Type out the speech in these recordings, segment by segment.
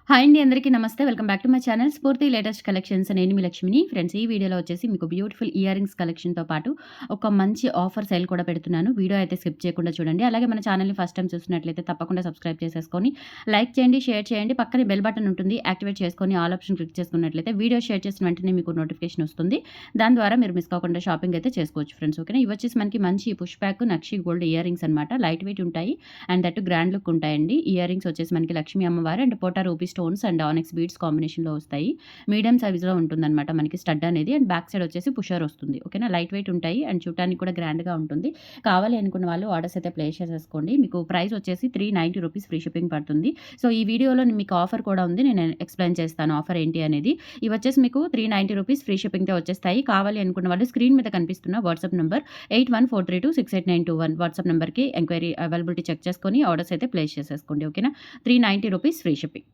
Hi అండి, అందరికీ నమస్తే. Welcome back to my channel స్ఫూర్తి లేటెస్ట్ కలెక్షన్స్. నేను మీ లక్ష్మిని. ఫ్రెండ్స్, ఈ వీడియోలో వచ్చేసి మీకు బ్యూటిఫుల్ ఇయర్ రింగ్స్ కలెక్షన్‌తో పాటు ఒక మంచి ఆఫర్ సేల్ కూడా పెడుతున్నాను. వీడియో అయితే స్కిప్ చేయకుండా చూడండి. అలాగే మన ఛానల్‌ని ఫస్ట్ టైమ్ చూస్తున్నట్లయితే తప్పకుండా సబ్స్క్రైబ్ చేసేసుకొని లైక్ చేయండి, షేర్ చేయండి. పక్కనే బెల్ బటన్ ఉంటుంది. యాక్టివేట్ చేసుకొని ఆల్ ఆప్షన్ క్లిక్ చేసుకున్నట్లయితే వీడియో షేర్ చేసిన వెంటనే మీకు నోటిఫికేషన్ వస్తుంది. దాని ద్వారా మీరు మిస్ కాకుండా షాపింగ్ అయితే చేసుకోవచ్చు ఫ్రెండ్స్. ఓకేనా. ఇవి వచ్చేసి మనకి మంచి పుష్ బ్యాక్ నక్షి గోల్డ్ ఇయర్ రింగ్స్ అనమాట. లైట్ వెయిట్ ఉంటాయి అండ్ దట్ గ్రాండ్ లుక్ ఉంటాయండి. ఇయర్ రింగ్స్ వచ్చేసి మనకి లక్ష్మీ అమ్మవారు అండ్ పోటా ruby stones and onyx beads కాంబినేషన్‌లో వస్తాయి. మీడియం సైజ్‌లో ఉంటుందన్నమాట మనకి స్టడ్ అనేది. అండ్ బ్యాక్ సైడ్ వచ్చేసి పుషర్ వస్తుంది. ఓకేనా. లైట్ వెయిట్ ఉంటాయి అండ్ చూడటానికి కూడా గ్రాండ్‌గా ఉంటుంది. కావాలి అనుకున్న వాళ్ళు ఆర్డర్స్ అయితే ప్లేస్ చేసేసుకోండి. మీకు ప్రైస్ వచ్చేసి ₹390 ఫ్రీ షిప్పింగ్ పడుతుంది. సో ఈ వీడియోలో మీకు ఆఫర్ కూడా ఉంది. నేను ఎక్స్‌ప్లెయిన్ చేస్తాను ఆఫర్ ఏంటి అనేది. ఇవి వచ్చేసి మీకు ₹390 ఫ్రీ షిప్పింగ్‌తో వచ్చేస్తాయి. కావాలి అనుకున్న వాళ్ళు స్క్రీన్ మీద కనిపిస్తున్న వాట్సాప్ నంబర్ 8143268921 వాట్సాప్ నంబర్‌కి ఎంక్వైరీ అవైలబిలిటీ చెక్ చేసుకొని ఆర్డర్స్ అయితే ప్లేస్ చేసేసుకోండి. ఓకేనా. ₹390 ఫ్రీ షిప్పింగ్.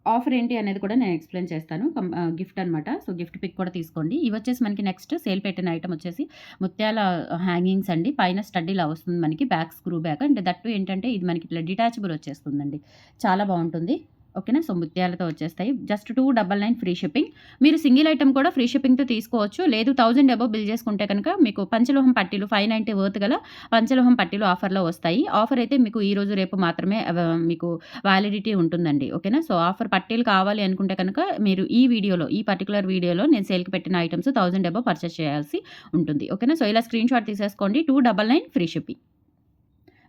ఆఫర్ ఏంటి అనేది కూడా నేను ఎక్స్‌ప్లెయిన్ చేస్తాను. గిఫ్ట్ అనమాట. సో గిఫ్ట్ పిక్ కూడా తీసుకోండి. ఇవి వచ్చేసి మనకి నెక్స్ట్ సేల్ పెట్టిన ఐటమ్ వచ్చేసి ముత్యాల హ్యాంగింగ్స్ అండి. పైన స్టడ్ ఇలా వస్తుంది మనకి. Back screw back and that ఏంటంటే ఇది మనకి ఇట్లా డిటాచబుల్ వచ్చేస్తుందండి. చాలా బాగుంటుంది. ఓకేనా. సో ముత్యాలతో వచ్చేస్తాయి. Just 299 free shipping. మీరు సింగిల్ ఐటమ్ కూడా ఫ్రీ షిప్పింగ్‌తో తీసుకోవచ్చు. లేదు 1000 అబోవ్ బిల్ చేసుకుంటే కనుక మీకు పంచలోహం పట్టీలు 590 వర్త్ గల పంచలోహం పట్టీలు ఆఫర్‌లో వస్తాయి. ఆఫర్ అయితే మీకు ఈరోజు రేపు మాత్రమే మీకు వ్యాలిడిటీ ఉంటుందండి. ఓకేనా. సో ఆఫర్ పట్టీలు కావాలి అనుకుంటే కనుక మీరు ఈ పర్టిక్యులర్ వీడియోలో నేను సేల్‌కి పెట్టిన ఐటమ్స్ 1000 అబోవ్ పర్చేస్ చేయాల్సి ఉంటుంది. ఓకేనా. సో ఇలా స్క్రీన్ షాట్ తీసేసుకోండి. 299 ఫ్రీ షిప్పింగ్.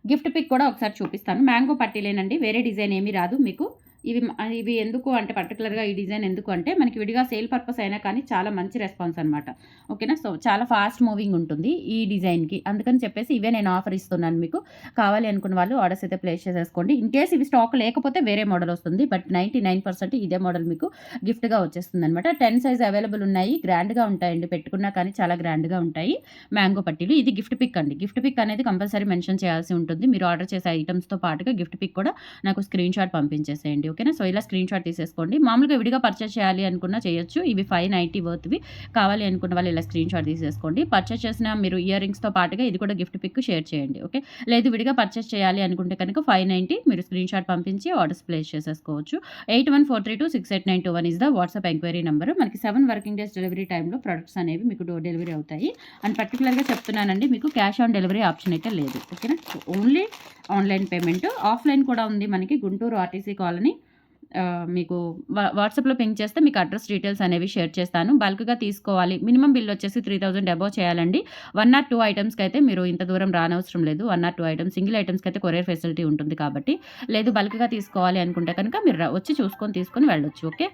గిఫ్ట్ పిక్ కూడా ఒకసారి చూపిస్తాను. మ్యాంగో పట్టీలేనండి. వేరే డిజైన్ ఏమీ రాదు మీకు. ఇవి ఎందుకు అంటే పర్టికులర్‌గా ఈ డిజైన్ ఎందుకు అంటే మనకి విడిగా సేల్ పర్పస్ అయినా కానీ చాలా మంచి రెస్పాన్స్ అనమాట. ఓకేనా. సో చాలా ఫాస్ట్ మూవింగ్ ఉంటుంది ఈ డిజైన్‌కి. అందుకని చెప్పేసి ఇవే నేను ఆఫర్ ఇస్తున్నాను మీకు. కావాలి అనుకున్న వాళ్ళు ఆర్డర్స్ అయితే ప్లేస్ చేసేసుకోండి. ఇన్ కేస్ ఇవి స్టాక్ లేకపోతే వేరే మోడల్ వస్తుంది. బట్ 99% ఇదే మోడల్ మీకు గిఫ్ట్‌గా వచ్చేస్తుందనమాట. 10 సైజ్ అవైలబుల్ ఉన్నాయి. గ్రాండ్‌గా ఉంటాయండి. పెట్టుకున్నా కానీ చాలా గ్రాండ్‌గా ఉంటాయి మ్యాంగో పట్టీలు. ఇది గిఫ్ట్ పిక్ అండి. గిఫ్ట్ పిక్ అనేది కంపల్సరీ మెన్షన్ చేయాల్సి ఉంటుంది. మీరు ఆర్డర్ చేసే ఐటమ్స్‌తో పాటుగా గిఫ్ట్ పిక్ కూడా నాకు స్క్రీన్ షాట్ పంపించేసేయండి. ఓకేనా. సో ఇలా స్క్రీన్ షాట్ తీసేసుకోండి. మామూలుగా విడిగా పర్చేస్ చేయాలి అనుకున్నా చేయొచ్చు. ఇవి 590 వర్త్‌వి. కావాలి అనుకున్న వాళ్ళు ఇలా స్క్రీన్ షాట్ తీసేసుకోండి. పర్చేస్ చేసిన మీరు ఇయర్ రింగ్స్‌తో పాటుగా ఇది కూడా గిఫ్ట్ పిక్ షేర్ చేయండి. ఓకే. లేదు విడిగా పర్చేస్ చేయాలి అనుకుంటే కనుక 590 మీరు స్క్రీన్ షాట్ పంపించి ఆర్డర్స్ ప్లేస్ చేసేసుకోవచ్చు. 8143268921 is the WhatsApp enquiry number. మనకి 7 వర్కింగ్ డేస్ డెలివరీ టైంలో ప్రొడక్ట్స్ అనేవి మీకు డోర్ డెలివరీ అవుతాయి. అండ్ పర్టికులర్‌గా చెప్తున్నానండి, మీకు క్యాష్ ఆన్ డెలివరీ ఆప్షన్ అయితే లేదు. ఓకేనా. So only online payment. Offline కూడా ఉంది మనకి. Guntur RTC colony. మీకు వాట్సాప్‌లో పింగ్ చేస్తే మీకు అడ్రస్ డీటెయిల్స్ అనేవి షేర్ చేస్తాను. బల్క్‌గా తీసుకోవాలి. మినిమమ్ బిల్ వచ్చేసి 3000 అబోవ్ చేయాలండి. 1 ఆర్ 2 ఐటమ్స్‌కైతే మీరు ఇంత దూరం రానవసరం లేదు. 1 ఆర్ 2 ఐటమ్స్ సింగిల్ ఐటమ్స్‌కైతే కొరియర్ ఫెసిలిటీ ఉంటుంది కాబట్టి. లేదు బల్క్‌గా తీసుకోవాలి అనుకుంటే కనుక మీరు వచ్చి చూసుకొని తీసుకొని వెళ్ళొచ్చు. ఓకే.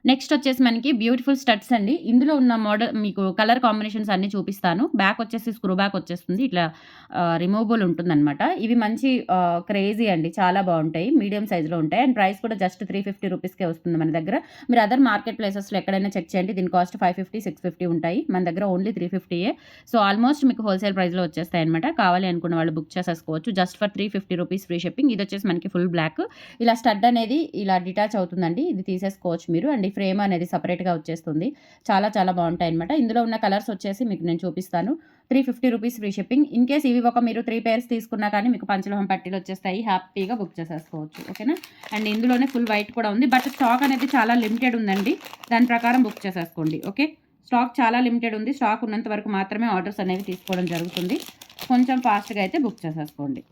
నెక్స్ట్ వచ్చేసి మనకి బ్యూటిఫుల్ స్టడ్స్ అండి. ఇందులో ఉన్న మోడల్ మీకు కలర్ కాంబినేషన్స్ అన్నీ చూపిస్తాను. బ్యాక్ వచ్చేసి స్క్రూ బ్యాక్ వచ్చేస్తుంది. ఇట్లా రిమూవబుల్ ఉంటుందనమాట. ఇవి మంచి క్రేజీ అండి. చాలా బాగుంటాయి. మీడియం సైజ్‌లో ఉంటాయి. అండ్ ప్రైస్ కూడా జస్ట్ 350 రూపీస్‌కే వస్తుంది మన దగ్గర. మీరు అదర్ మార్కెట్ ప్లేసెస్‌లో ఎక్కడైనా చెక్ చేయండి. దీని కాస్ట్ 550, 650 ఉంటాయి. మన దగ్గర ఓన్లీ 350యే. సో ఆల్మోస్ట్ మీకు హోల్‌సేల్ ప్రైస్‌లో వచ్చేస్తాయన్నమాట. కావాలి అనుకున్న వాళ్ళు బుక్ చేసేసుకోవచ్చు. Just for 350 rupees free shipping. ఇది వచ్చేసి మనకి ఫుల్ బ్లాక్. ఇలా స్టడ్ అనేది ఇలా డిటాచ్ అవుతుందండి. ఇది తీసేసుకోవచ్చు మీరు. అండ్ ఈ ఫ్రేమ్ అనేది సెపరేట్‌గా వచ్చేస్తుంది. చాలా చాలా బాగుంటాయన్నమాట. ఇందులో ఉన్న కలర్స్ వచ్చేసి మీకు నేను చూపిస్తాను. 350 rupees free shipping. In case ఇవి మీరు 3 పెయిర్స్ తీసుకున్నా కానీ మీకు పంచలోహం పట్టీలు వచ్చేస్తాయి. హ్యాపీగా బుక్ చేసేసుకోవచ్చు. ఓకేనా. అండ్ ఇందులోనే ఫుల్ వైట్ కూడా ఉంది. బట్ స్టాక్ అనేది చాలా లిమిటెడ్ ఉందండి. దాని ప్రకారం బుక్ చేసేసుకోండి. ఓకే. స్టాక్ చాలా లిమిటెడ్ ఉంది. స్టాక్ ఉన్నంత వరకు మాత్రమే ఆర్డర్స్ అనేవి తీసుకోవడం జరుగుతుంది. కొంచెం ఫాస్ట్‌గా అయితే బుక్ చేసేసుకోండి.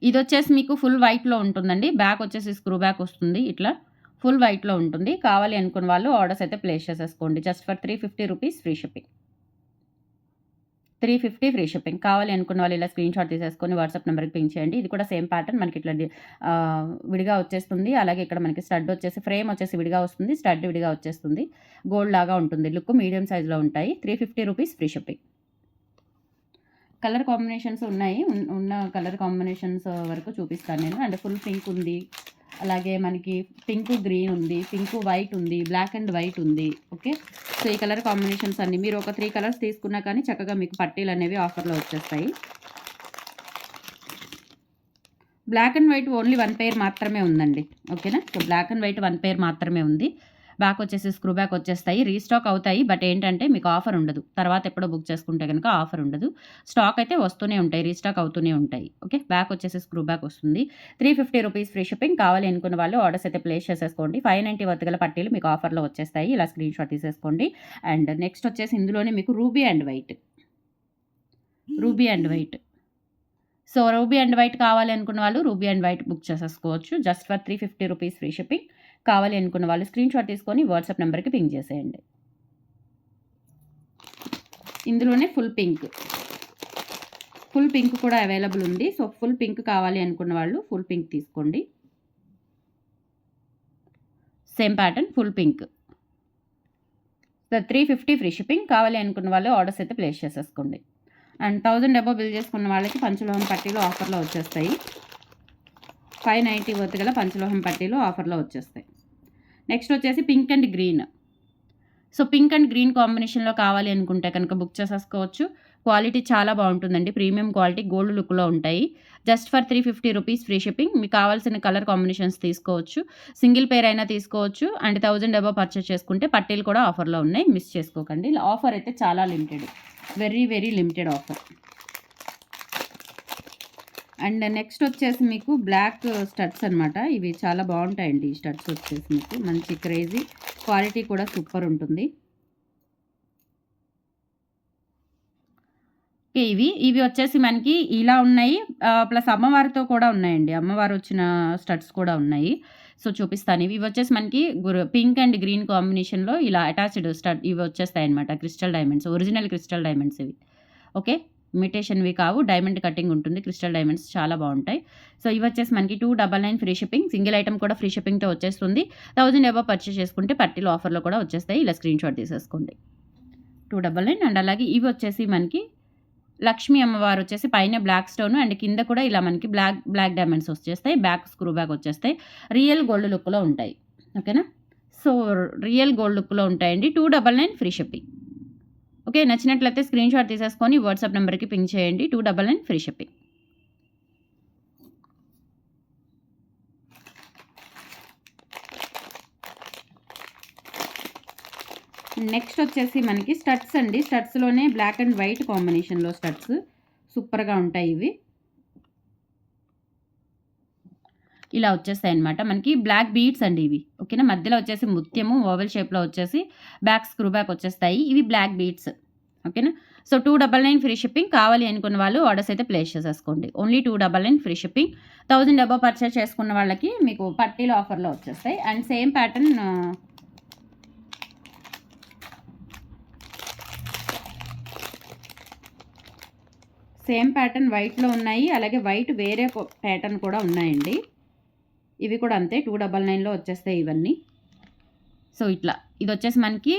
ఇదొచ్చేసి మీకు ఫుల్ వైట్‌లో ఉంటుందండి. బ్యాక్ వచ్చేసి స్క్రూ బ్యాక్ వస్తుంది. ఇట్లా ఫుల్ వైట్‌లో ఉంటుంది. కావాలి అనుకున్న వాళ్ళు ఆర్డర్స్ అయితే ప్లేస్ చేసేసుకోండి. Just for 350 rupees free shipping. 350 free shipping. కావాలి అనుకున్న వాళ్ళు ఇలా స్క్రీన్ షాట్ తీసేసుకొని వాట్సాప్ నంబర్‌కి పింగ్ చేయండి. ఇది కూడా సేమ్ ప్యాటర్న్ మనకి ఇట్లా విడిగా వచ్చేస్తుంది. అలాగే ఇక్కడ మనకి స్టడ్ వచ్చేసి ఫ్రేమ్ వచ్చేసి విడిగా వస్తుంది. స్టడ్ విడిగా వచ్చేస్తుంది. గోల్డ్ లాగా ఉంటుంది. లుక్ మీడియం సైజ్‌లో ఉంటాయి. 350 rupees free shipping. Colour combinations ఉన్నాయి. ఉన్న కలర్ కాంబినేషన్స్ వరకు చూపిస్తాను నేను. అండ్ ఫుల్ పింక్ ఉంది. అలాగే మనకి పింక్ గ్రీన్ ఉంది. పింక్ వైట్ ఉంది. బ్లాక్ అండ్ వైట్ ఉంది. ఓకే. సో ఈ కలర్ కాంబినేషన్స్ అన్నీ మీరు ఒక 3 కలర్స్ తీసుకున్నా కానీ చక్కగా మీకు పట్టీలు అనేవి ఆఫర్‌లో వచ్చేస్తాయి. Black and white only 1 pair మాత్రమే ఉందండి. ఓకేనా. So black and white 1 pair మాత్రమే ఉంది. బ్యాక్ వచ్చేసి స్క్రూ బ్యాక్ వచ్చేస్తాయి. రీస్టాక్ అవుతాయి. బట్ ఏంటంటే మీకు ఆఫర్ ఉండదు. తర్వాత ఎప్పుడో బుక్ చేసుకుంటే గనుక ఆఫర్ ఉండదు. స్టాక్ అయితే వస్తూనే ఉంటాయి. రీస్టాక్ అవుతూనే ఉంటాయి. ఓకే. బ్యాక్ వచ్చేసి స్క్రూ బ్యాక్ వస్తుంది. 350 రూపీస్ ఫ్రీ షిప్పింగ్. కావాలి అనుకున్న వాళ్ళు ఆర్డర్స్ అయితే ప్లేస్ చేసేసుకోండి. 590 వర్త్ గల పట్టీలు మీకు ఆఫర్‌లో వచ్చేస్తాయి. ఇలా స్క్రీన్ షాట్ తీసేసుకోండి. అండ్ నెక్స్ట్ వచ్చేసి ఇందులోనే మీకు ruby and white. Ruby and white. So, ruby and white కావాలి అనుకున్న వాళ్ళు రూబీ అండ్ వైట్ బుక్ చేసేసుకోవచ్చు. Just for 350 rupees free shipping. కావాలి అనుకున్న వాళ్ళు స్క్రీన్ షాట్ తీసుకొని వాట్సాప్ నెంబర్‌కి పింగ్ చేసేయండి. ఇందులోనే ఫుల్ పింక్. ఫుల్ పింక్ కూడా అవైలబుల్ ఉంది. సో, ఫుల్ పింక్ కావాలి అనుకున్న వాళ్ళు ఫుల్ పింక్ తీసుకోండి. Same pattern full pink. So, 350 free shipping. కావాలి అనుకున్న వాళ్ళు ఆర్డర్స్ అయితే ప్లేస్ చేసేసుకోండి. అండ్ 1000 అబోవ్ బిల్ చేసుకున్న వాళ్ళకి పంచలోహం పట్టీలు ఆఫర్‌లో వచ్చేస్తాయి. 590 వర్త్ గల పంచలోహం పట్టీలు ఆఫర్‌లో వచ్చేస్తాయి. నెక్స్ట్ వచ్చేసి pink and green. So, pink and green కాంబినేషన్‌లో కావాలి అనుకుంటే కనుక బుక్ చేసేసుకోవచ్చు. క్వాలిటీ చాలా బాగుంటుందండి. ప్రీమియం క్వాలిటీ గోల్డ్ లుక్‌లో ఉంటాయి. Just for 350 rupees free shipping. మీకు కావాల్సిన కలర్ కాంబినేషన్స్ తీసుకోవచ్చు. సింగిల్ పేర్ అయినా తీసుకోవచ్చు. అండ్ 1000 అబోవ్ పర్చేస్ చేసుకుంటే పట్టీలు కూడా ఆఫర్‌లో ఉన్నాయి. మిస్ చేసుకోకండి. ఆఫర్ అయితే చాలా limited. Very very limited offer. And next వచ్చేసి మీకు బ్లాక్ స్టడ్స్ అనమాట. ఇవి చాలా బాగుంటాయండి. ఈ స్టడ్స్ వచ్చేసి మీకు మంచి క్రేజీ క్వాలిటీ కూడా సూపర్ ఉంటుంది. ఓకే. ఇవి వచ్చేసి మనకి ఇలా ఉన్నాయి. ప్లస్ అమ్మవారితో కూడా ఉన్నాయండి. అమ్మవారు వచ్చిన స్టడ్స్ కూడా ఉన్నాయి. సో, చూపిస్తాను. ఇవి వచ్చేసి మనకి పింక్ అండ్ గ్రీన్ కాంబినేషన్‌లో ఇలా అటాచ్డ్ స్టడ్ ఇవి వచ్చేస్తాయన్నమాట. Crystal diamonds. Original crystal diamonds ఇవి. ఓకే. ఇమిటేషన్‌వి కావు. డైమండ్ కటింగ్ ఉంటుంది. క్రిస్టల్ డైమండ్స్ చాలా బాగుంటాయి. సో, ఇవి వచ్చేసి మనకి 299 ఫ్రీ షిప్పింగ్. సింగిల్ ఐటెమ్ కూడా ఫ్రీ షిప్పింగ్‌తో వచ్చేస్తుంది. 1000 అబోవ్ పర్చేస్ చేసుకుంటే పట్టీలు ఆఫర్‌లో కూడా వచ్చేస్తాయి. ఇలా స్క్రీన్ షాట్ తీసేసుకోండి. 299 అండ్ అలాగే ఇవి వచ్చేసి మనకి లక్ష్మీ అమ్మవారు వచ్చేసి పైన బ్లాక్ స్టోన్ అండ్ కింద కూడా ఇలా మనకి బ్లాక్ డైమండ్స్ వచ్చేస్తాయి. బ్యాక్ స్క్రూ బ్యాక్ వచ్చేస్తాయి. రియల్ గోల్డ్ లుక్‌లో ఉంటాయి. ఓకేనా. సో, రియల్ గోల్డ్ లుక్‌లో ఉంటాయండి. 299 ఫ్రీ షిప్పింగ్. ఓకే. నచ్చినట్లయితే స్క్రీన్ షాట్ తీసేసుకొని వాట్సాప్ నెంబర్‌కి పింగ్ చేయండి. 299 ఫ్రీ షిప్పింగ్. నెక్స్ట్ వచ్చేసి మనకి స్టడ్స్ అండి. స్టడ్స్‌లోనే బ్లాక్ అండ్ వైట్ కాంబినేషన్‌లో స్టడ్స్ సూపర్‌గా ఉంటాయి ఇవి. ఇలా వచ్చేస్తాయన్నమాట. మనకి బ్లాక్ బీడ్స్ అండి ఇవి. ఓకేనా. మధ్యలో వచ్చేసి ముత్యము ఓవెల్ షేప్‌లో వచ్చేసి బ్యాక్ స్క్రూ బ్యాక్ వచ్చేస్తాయి. ఇవి బ్లాక్ బీడ్స్. ఓకేనా. So, 299 free shipping. కావాలి అనుకున్న వాళ్ళు ఆర్డర్స్ అయితే ప్లేస్ చేసేసుకోండి. Only 299 free shipping. 1000 above purchase చేసుకున్న వాళ్ళకి మీకు పట్టీలు ఆఫర్‌లో వచ్చేస్తాయి. అండ్ సేమ్ ప్యాటర్న్ వైట్‌లో ఉన్నాయి. అలాగే వైట్ వేరే ప్యాటర్న్ కూడా ఉన్నాయండి. ఇవి కూడా అంతే 299లో వచ్చేస్తాయి ఇవన్నీ. సో, ఇట్లా ఇదొచ్చేసి మనకి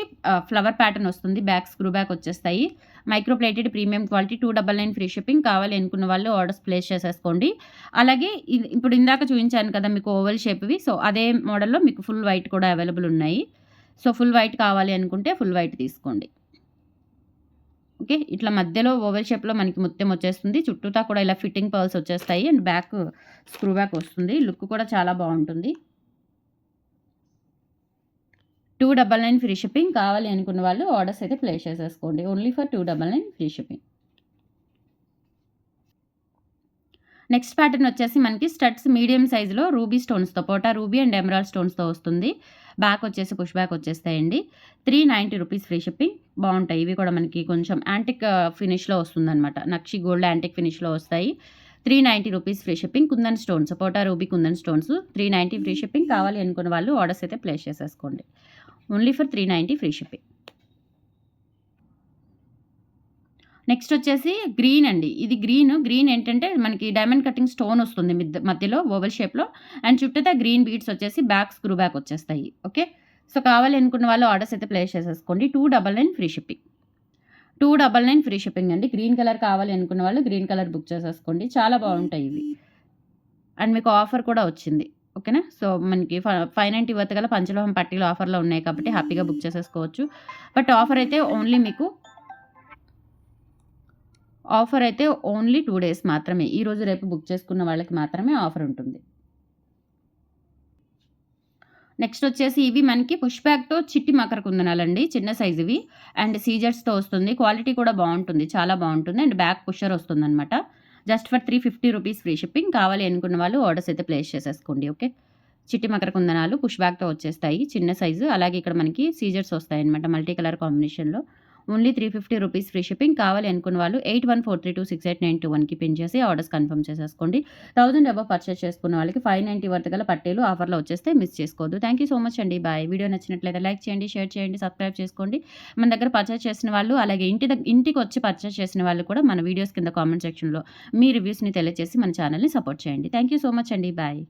ఫ్లవర్ ప్యాటర్న్ వస్తుంది. బ్యాక్ స్క్రూ బ్యాక్ వచ్చేస్తాయి. Micro plated premium quality 299 free shipping. కావాలి అనుకున్న వాళ్ళు ఆర్డర్స్ ప్లేస్ చేసేసుకోండి. అలాగే ఇప్పుడు ఇందాక చూపించాను కదా మీకు ఓవెల్ షేప్‌వి. సో, అదే మోడల్‌లో మీకు ఫుల్ వైట్ కూడా అవైలబుల్ ఉన్నాయి. సో, ఫుల్ వైట్ కావాలి అనుకుంటే ఫుల్ వైట్ తీసుకోండి. ఓకే. ఇట్లా మధ్యలో ఓవెల్ షేప్‌లో మనకి ముత్యం వచ్చేస్తుంది. చుట్టూతా కూడా ఇలా ఫిట్టింగ్ పర్ల్స్ వచ్చేస్తాయి. అండ్ బ్యాక్ స్క్రూ బ్యాక్ వస్తుంది. లుక్ కూడా చాలా బాగుంటుంది. 299 ఫ్రీ షిప్పింగ్. కావాలి అనుకున్న వాళ్ళు ఆర్డర్స్ అయితే ప్లేస్ చేసేసుకోండి. Only for 299 free shipping. Next pattern వచ్చేసి మనకి స్టడ్స్ మీడియం సైజులో రూబీ స్టోన్స్‌తో పోటా రూబీ అండ్ ఎమరాల్డ్ స్టోన్స్‌తో వస్తుంది. బ్యాక్ వచ్చేసి పుష్ బ్యాక్ వచ్చేస్తాయండి. 390 రూపీస్ ఫ్రీ షిప్పింగ్. బాగుంటాయి. ఇవి కూడా మనకి కొంచెం యాంటిక్ ఫినిష్‌లో వస్తుందన్నమాట. నక్షి గోల్డ్ యాంటిక్ ఫినిష్‌లో వస్తాయి. 390 rupees free shipping. Kundan stones పోటా ruby kundan stones 390 free shipping. కావాలి అనుకున్న వాళ్ళు ఆర్డర్స్ అయితే ప్లేస్ చేసేసుకోండి. Only for 390 free shipping. Next వచ్చేసి గ్రీన్ అండి. ఇది గ్రీన్ ఏంటంటే మనకి డైమండ్ కటింగ్ స్టోన్ వస్తుంది మధ్యలో ఓవెల్ షేప్‌లో అండ్ చుట్టూతా గ్రీన్ బీడ్స్ వచ్చేసి బ్యాక్ స్క్రూ బ్యాక్ వచ్చేస్తాయి. ఓకే. సో, కావాలి అనుకున్న వాళ్ళు ఆర్డర్స్ అయితే ప్లేస్ చేసేసుకోండి. 299 ఫ్రీ షిప్పింగ్. 299 ఫ్రీ షిప్పింగ్ అండి. గ్రీన్ కలర్ కావాలి అనుకున్న వాళ్ళు గ్రీన్ కలర్ బుక్ చేసేసుకోండి. చాలా బాగుంటాయి ఇవి. అండ్ మీకు ఆఫర్ కూడా వచ్చింది. ఓకేనా. సో, మనకి 590 వర్త్ గల పంచలోహం పట్టీలు ఆఫర్‌లో ఉన్నాయి కాబట్టి హ్యాపీగా బుక్ చేసేసుకోవచ్చు. బట్ ఆఫర్ అయితే ఓన్లీ 2 డేస్ మాత్రమే. ఈరోజు రేపు బుక్ చేసుకున్న వాళ్ళకి మాత్రమే ఆఫర్ ఉంటుంది. నెక్స్ట్ వచ్చేసి ఇవి మనకి పుష్ బ్యాక్‌తో చిట్టి మకర కుందనాలండి. చిన్న సైజువి అండ్ సీజర్స్‌తో వస్తుంది. క్వాలిటీ కూడా బావుంటుంది. చాలా బావుంటుంది. అండ్ బ్యాక్ పుషర్ వస్తుందనమాట. Just for 350 rupees free shipping. కావాలి అనుకున్న వాళ్ళు ఆర్డర్స్ అయితే ప్లేస్ చేసేసుకోండి. ఓకే. చిట్టి మకర కుందనాలు పుష్ బ్యాక్‌తో వచ్చేస్తాయి. చిన్న సైజు. అలాగే ఇక్కడ మనకి సీజర్స్ వస్తాయన్నమాట మల్టీ కలర్ కాంబినేషన్‌లో. Only 350 rupees free shipping. కావాలి అనుకున్న వాళ్ళు 8143268921కి పిన్ చేసి ఆర్డర్స్ కన్ఫర్మ్ చేసేసుకోండి. 1000 అబోవ్ పర్చేస్ చేసుకున్న వాళ్ళకి 590 వర్త్ గల పట్టీలు ఆఫర్‌లో వచ్చేస్తే మిస్ చేసుకోవద్దు. థ్యాంక్ యూ సో మచ్ అండి. బాయ్. వీడియో నచ్చినట్లయితే లైక్ చేయండి, షేర్ చేయండి, సబ్స్క్రైబ్ చేసుకోండి. మన దగ్గర పర్చేస్ చేసిన వాళ్ళు అలాగే ఇంటికొచ్చి పర్చేస్ చేసిన వాళ్ళు కూడా మన వీడియోస్ కింద కామెంట్ సెక్షన్‌లో మీ రివ్యూస్‌ని తెలియజేసి మన ఛానల్‌ని సపోర్ట్ చేయండి. థ్యాంక్ యూ సో మచ్ అండి. బాయ్.